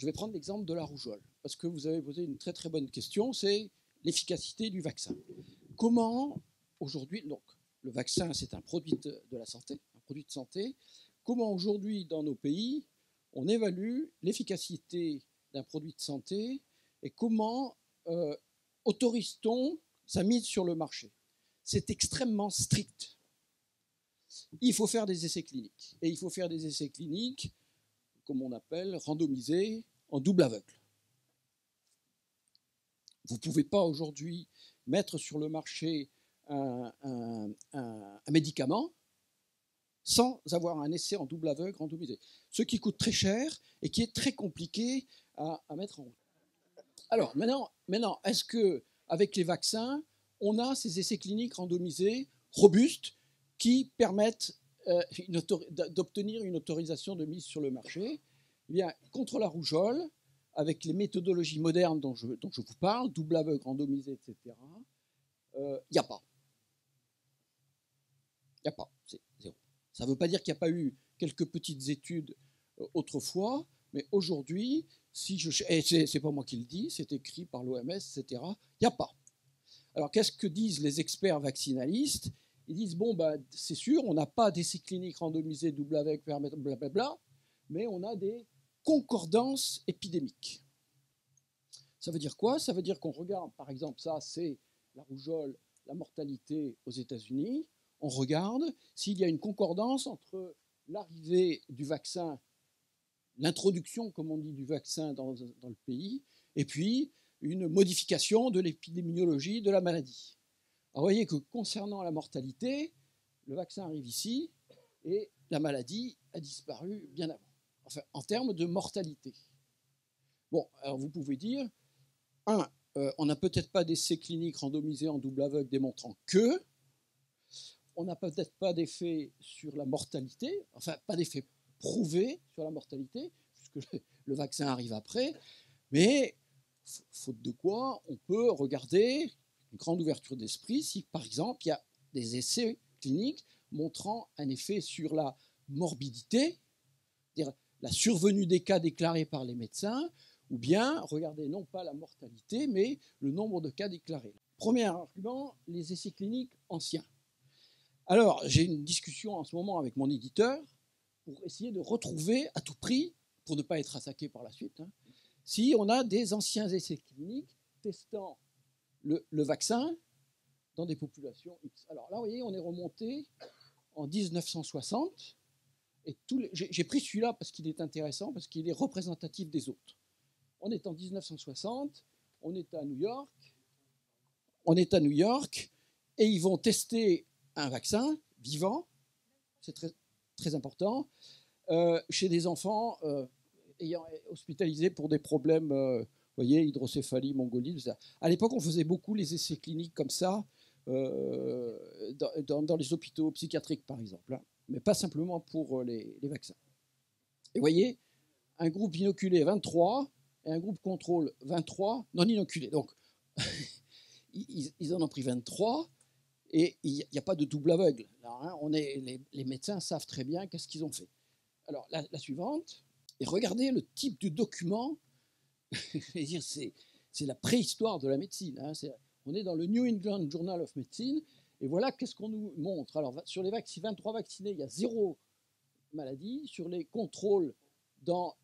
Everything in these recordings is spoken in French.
je vais prendre l'exemple de la rougeole, parce que vous avez posé une très très bonne question, c'est l'efficacité du vaccin. Comment, aujourd'hui, donc le vaccin c'est un produit de la santé, un produit de santé, comment aujourd'hui dans nos pays on évalue l'efficacité d'un produit de santé et comment autorise-t-on sa mise sur le marché? C'est extrêmement strict. Il faut faire des essais cliniques. Et il faut faire des essais cliniques, comme on appelle, randomisés, en double aveugle. Vous ne pouvez pas aujourd'hui mettre sur le marché un médicament sans avoir un essai en double aveugle randomisé. Ce qui coûte très cher et qui est très compliqué à mettre en route. Alors, maintenant est-ce qu'avec les vaccins, on a ces essais cliniques randomisés robustes qui permettent d'obtenir une autorisation de mise sur le marché? Eh bien, contre la rougeole, avec les méthodologies modernes dont je vous parle, double aveugle, randomisé, etc., il n'y a pas. Il n'y a pas, c'est zéro. Ça ne veut pas dire qu'il n'y a pas eu quelques petites études autrefois, mais aujourd'hui, et ce n'est pas moi qui le dis, c'est écrit par l'OMS, etc., il n'y a pas. Alors, qu'est-ce que disent les experts vaccinalistes? Ils disent, bon, c'est sûr, on n'a pas d'essais cliniques randomisés, double aveugle, blablabla, mais on a des concordances épidémiques. Ça veut dire quoi? Ça veut dire qu'on regarde, par exemple, ça, c'est la rougeole, la mortalité aux États-Unis. On regarde s'il y a une concordance entre l'arrivée du vaccin, l'introduction, comme on dit, du vaccin dans le pays, et puis une modification de l'épidémiologie de la maladie. Alors, vous voyez que concernant la mortalité, le vaccin arrive ici et la maladie a disparu bien avant. Enfin, en termes de mortalité. Bon, alors vous pouvez dire, on n'a peut-être pas d'essais cliniques randomisés en double aveugle démontrant que, on n'a peut-être pas d'effet sur la mortalité, enfin pas d'effet prouvé sur la mortalité, puisque le vaccin arrive après, mais faute de quoi, on peut regarder une grande ouverture d'esprit si, par exemple, il y a des essais cliniques montrant un effet sur la morbidité, c'est-à-dire la survenue des cas déclarés par les médecins, ou bien regarder non pas la mortalité, mais le nombre de cas déclarés. Premier argument, les essais cliniques anciens. Alors, j'ai une discussion en ce moment avec mon éditeur pour essayer de retrouver à tout prix, pour ne pas être attaqué par la suite, si on a des anciens essais cliniques testant le vaccin dans des populations X. Alors là, vous voyez, on est remonté en 1960, et j'ai pris celui-là parce qu'il est intéressant, parce qu'il est représentatif des autres. On est en 1960, on est à New York, et ils vont tester un vaccin vivant, c'est très, très important, chez des enfants ayant hospitalisés pour des problèmes, vous voyez, hydrocéphalie, mongolie, tout ça. À l'époque, on faisait beaucoup les essais cliniques comme ça, dans les hôpitaux psychiatriques, par exemple, mais pas simplement pour les vaccins. Et vous voyez, un groupe inoculé 23 et un groupe contrôle 23 non inoculés. Donc, ils en ont pris 23 et il n'y a pas de double aveugle. Alors, les médecins savent très bien qu'est-ce qu'ils ont fait. Alors, la suivante, et regardez le type de document, c'est la préhistoire de la médecine. On est dans le New England Journal of Medicine, et voilà qu'est-ce qu'on nous montre. Alors, sur les 23 vaccinés, il y a 0 maladie. Sur les contrôles dans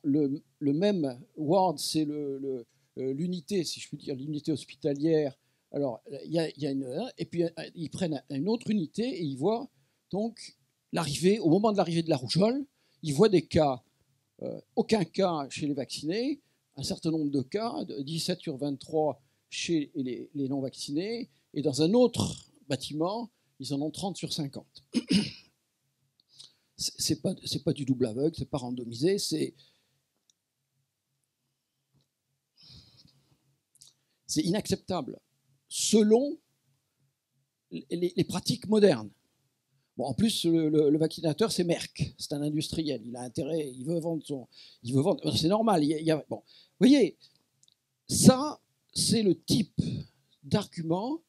le même ward, c'est l'unité, si je puis dire, l'unité hospitalière. Alors, il y a et puis ils prennent une autre unité et ils voient donc au moment de l'arrivée de la rougeole, ils voient des cas, aucun cas chez les vaccinés, un certain nombre de cas, 17 sur 23 chez les non-vaccinés, et dans un autre bâtiment, ils en ont 30 sur 50. C'est pas du double aveugle, c'est pas randomisé, c'est inacceptable, selon les pratiques modernes. Bon, en plus, le vaccinateur, c'est Merck, c'est un industriel, il a intérêt, il veut vendre, c'est normal. Bon. Vous voyez, ça, c'est le type d'argument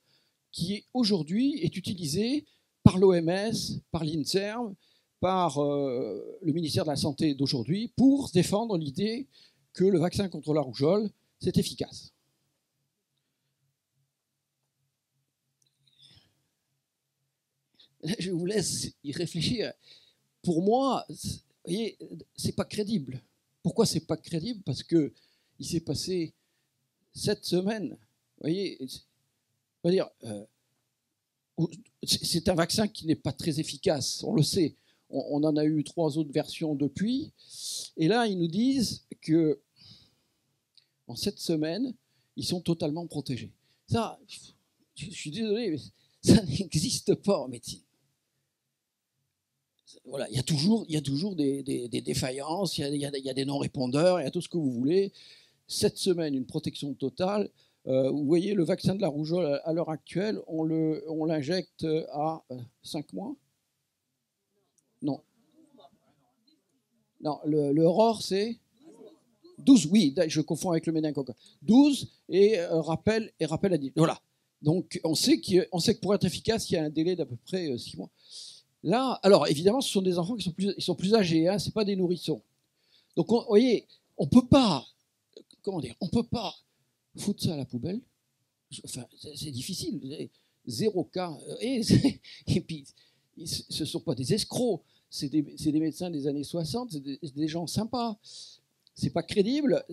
qui aujourd'hui est utilisé par l'OMS, par l'INSERM, par le ministère de la Santé d'aujourd'hui pour défendre l'idée que le vaccin contre la rougeole, c'est efficace. Je vous laisse y réfléchir. Pour moi, vous voyez, c'est pas crédible. Pourquoi c'est pas crédible? Parce que il s'est passé 7 semaines. Vous voyez, c'est un vaccin qui n'est pas très efficace, on le sait. On en a eu 3 autres versions depuis. Et là, ils nous disent que en 7 semaines, ils sont totalement protégés. Ça, je suis désolé, mais ça n'existe pas en médecine. Voilà, il y a toujours des défaillances, il y a des non-répondeurs, il y a tout ce que vous voulez. 7 semaines, une protection totale. Vous voyez, le vaccin de la rougeole, à l'heure actuelle, on l'injecte à 5 mois. Non. Non, le ROR, c'est 12, oui, je confonds avec le méningocoque. 12 et rappel à 10. Voilà. Donc, on sait que pour être efficace, il y a un délai d'à peu près 6 mois. Là, alors évidemment, ce sont des enfants qui sont plus âgés, hein, ce n'est pas des nourrissons. Donc, vous voyez, on ne peut pas, on peut pas foutre ça à la poubelle. Enfin, c'est difficile. 0 cas. Et puis, ce ne sont pas des escrocs, c'est des médecins des années 60, c'est des gens sympas. C'est pas crédible,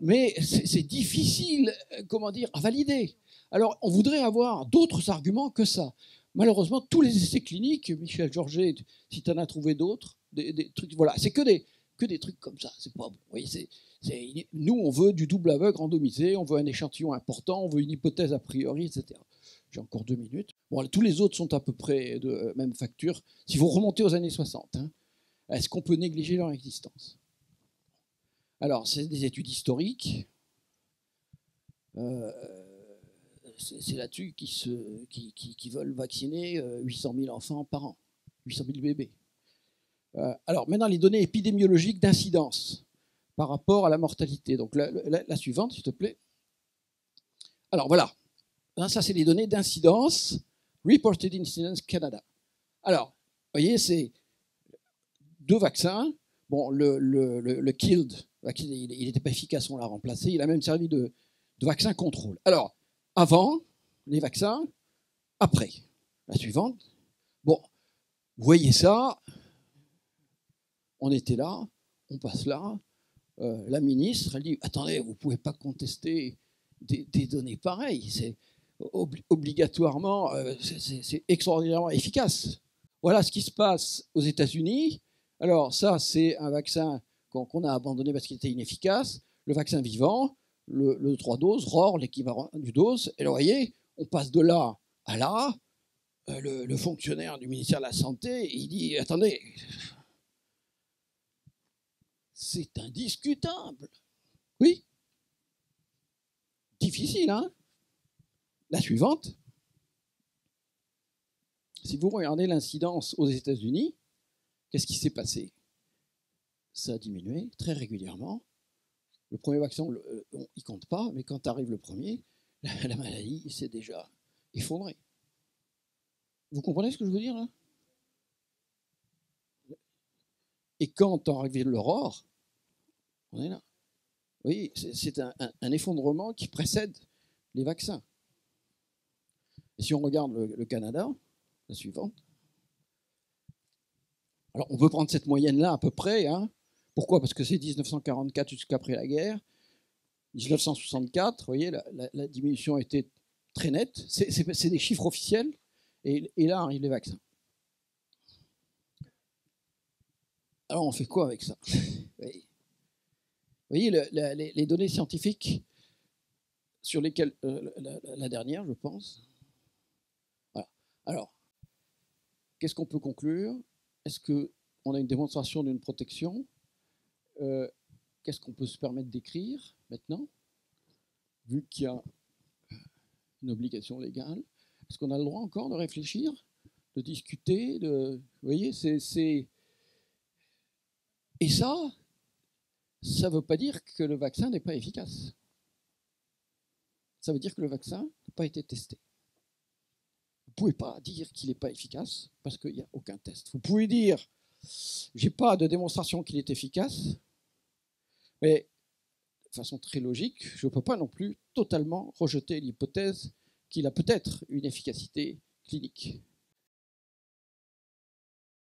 mais c'est difficile, à valider. Alors, on voudrait avoir d'autres arguments que ça. Malheureusement, tous les essais cliniques, Michel Georget, si tu en as trouvé d'autres, des trucs, voilà, c'est que des trucs comme ça. C'est pas bon. Vous voyez, nous, on veut du double aveugle randomisé, on veut un échantillon important, on veut une hypothèse a priori, etc. J'ai encore 2 minutes. Bon, tous les autres sont à peu près de même facture. Si vous remontez aux années 60, hein, est-ce qu'on peut négliger leur existence? Alors, c'est des études historiques. C'est là-dessus qui veulent vacciner 800 000 enfants par an, 800 000 bébés. Alors, maintenant, les données épidémiologiques d'incidence par rapport à la mortalité. Donc, la suivante, s'il te plaît. Alors, voilà. Ça, c'est les données d'incidence, Reported Incidence Canada. Alors, vous voyez, c'est 2 vaccins. Bon, le Killed, il n'était pas efficace, on l'a remplacé. Il a même servi de vaccin contrôle. Alors, avant les vaccins, après. La suivante. Bon, vous voyez ça, on était là, on passe là. La ministre, elle dit, attendez, vous ne pouvez pas contester des données pareilles. C'est obligatoirement, c'est extraordinairement efficace. Voilà ce qui se passe aux États-Unis. Alors ça, c'est un vaccin qu'on a abandonné parce qu'il était inefficace. Le vaccin vivant, le 3 doses, ROR, l'équivalent du dose. Et là, vous voyez, on passe de là à là. Le fonctionnaire du ministère de la Santé, il dit, attendez, c'est indiscutable. Oui. Difficile, hein? La suivante. Si vous regardez l'incidence aux États-Unis, qu'est-ce qui s'est passé? Ça a diminué très régulièrement. Le premier vaccin, il ne compte pas, mais quand arrive le premier, la maladie s'est déjà effondrée. Vous comprenez ce que je veux dire là? Et quand arrive l'aurore, on est là. Oui, c'est un effondrement qui précède les vaccins. Et si on regarde le Canada, la suivante. Alors on peut prendre cette moyenne-là à peu près. Hein. Pourquoi? Parce que c'est 1944 jusqu'après la guerre. 1964, vous voyez, la diminution était très nette. C'est des chiffres officiels. Et là arrivent les vaccins. Alors on fait quoi avec ça? Vous voyez, les données scientifiques sur lesquelles, la dernière, je pense. Voilà. Alors, qu'est-ce qu'on peut conclure? Est-ce qu'on a une démonstration d'une protection? Qu'est-ce qu'on peut se permettre d'écrire maintenant, vu qu'il y a une obligation légale? Est-ce qu'on a le droit encore de réfléchir, de discuter, vous voyez, Et ça ne veut pas dire que le vaccin n'est pas efficace. Ça veut dire que le vaccin n'a pas été testé. pouvez pas dire qu'il n'est pas efficace parce qu'il n'y a aucun test. Vous pouvez dire, j'ai pas de démonstration qu'il est efficace, mais de façon très logique, je ne peux pas non plus totalement rejeter l'hypothèse qu'il a peut-être une efficacité clinique.